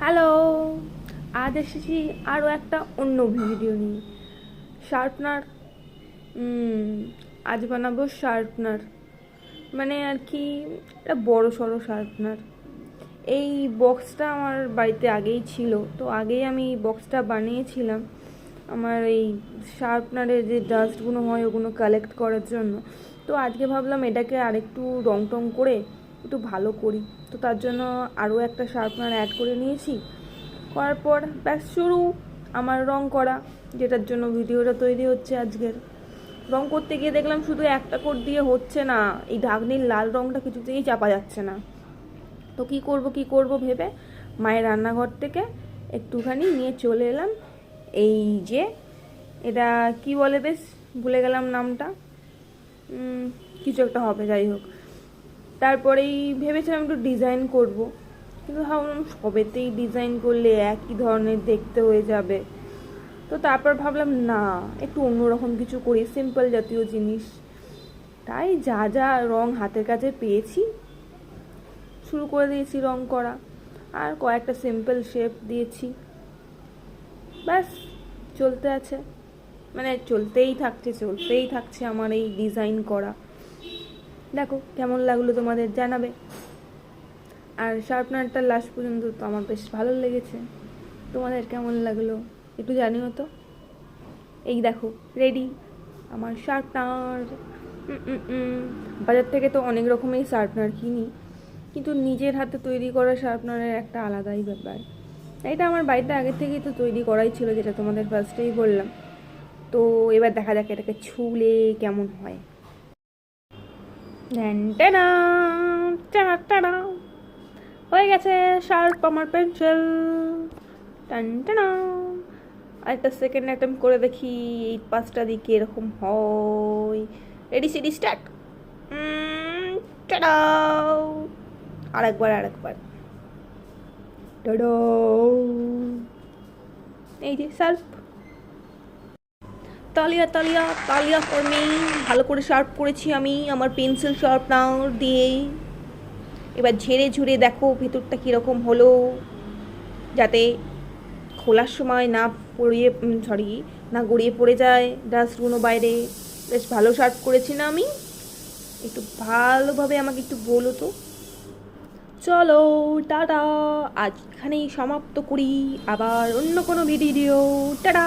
Hello, আজ এসেছি আরও একটা অন্য ভিডিও নিয়ে। শার্পনার। আজ বানাবো শার্পনার, মানে আর কি একটা বড় সড়ো শার্পনার। এই বক্সটা আমার বাড়িতে আগেই ছিল, তো আগেই আমি এই বক্সটা বানিয়েছিলাম আমার এই শার্পনারের যে ডাস্টগুলো হয় ওগুলো কালেক্ট করার জন্য। তো আজকে ভাবলাম এটাকে আরেকটু রং টং করে একটু ভালো করি, তো তার জন্য আরও একটা শার্পনার অ্যাড করে নিয়েছি। করার পর ব্যাস শুরু আমার রং করা, যেটার জন্য ভিডিওটা তৈরি হচ্ছে আজকের। রং করতে গিয়ে দেখলাম শুধু একটা কোট দিয়ে হচ্ছে না, এই ঢাকনির লাল রংটা কিছুতেই চাপা যাচ্ছে না। তো কী করব ভেবে মায়ের রান্নাঘর থেকে একটুখানি নিয়ে চলে এলাম এই যে, এটা কি বলে বেশ ভুলে গেলাম নামটা, কিছু একটা হবে যাই হোক। তারপরেই ভেবেছিলাম একটু ডিজাইন করব, কিন্তু ভাবলাম সবেতেই ডিজাইন করলে একই ধরনের দেখতে হয়ে যাবে। তো তারপর ভাবলাম না, একটু অন্যরকম কিছু করি, সিম্পল জাতীয় জিনিস। তাই যা যা রং হাতের কাছে পেয়েছি শুরু করে দিয়েছি রং করা, আর কয়েকটা সিম্পল শেপ দিয়েছি। ব্যাস চলতে আছে, মানে চলতেই থাকছে আমার এই ডিজাইন করা। দেখো কেমন লাগলো তোমাদের জানাবে। আর শার্পনারটা লাস্ট পর্যন্ত তো আমার বেশ ভালো লেগেছে, তোমাদের কেমন লাগলো একটু জানিও তো। এই দেখো রেডি আমার শার্পনার। বাজার থেকে তো অনেক রকমের শার্পনার কিনি, কিন্তু নিজের হাতে তৈরি করা শার্পনারের একটা আলাদাই ব্যাপার। এটা আমার বাড়িতে আগে থেকেই তো তৈরি করাই ছিল, যেটা তোমাদের ফার্স্টেই বললাম। তো এবার দেখা যাক এটাকে ছুলে কেমন হয়। টানা টানা টানা হয়ে গেছে শার্প আমার পেন্সিল। টান টানা আরেকটা সেকেন্ড অ্যাটেম্প করে দেখি এই পাঁচটা দিকে এরকম হয়। Ready steady start. টাটা। আরেকবার টাডা। এই যে শার্প। তালিয়া তালিয়া তালিয়া ফর মি। ভালো করে শার্প করেছি আমি আমার পেন্সিল শার্পনার দিয়ে। এবার ঝেড়ে ঝুড়ে দেখো ভেতরটা কীরকম হলো, যাতে খোলার সময় না গড়িয়ে পড়ে যায় ডাস্টগুলো বাইরে। বেশ ভালো শার্প করেছি না আমি? একটু ভালোভাবে আমাকে একটু বলো তো। চলো টাটা, আজ এখানেই সমাপ্ত করি, আবার অন্য কোনো ভিডিও। টাটা।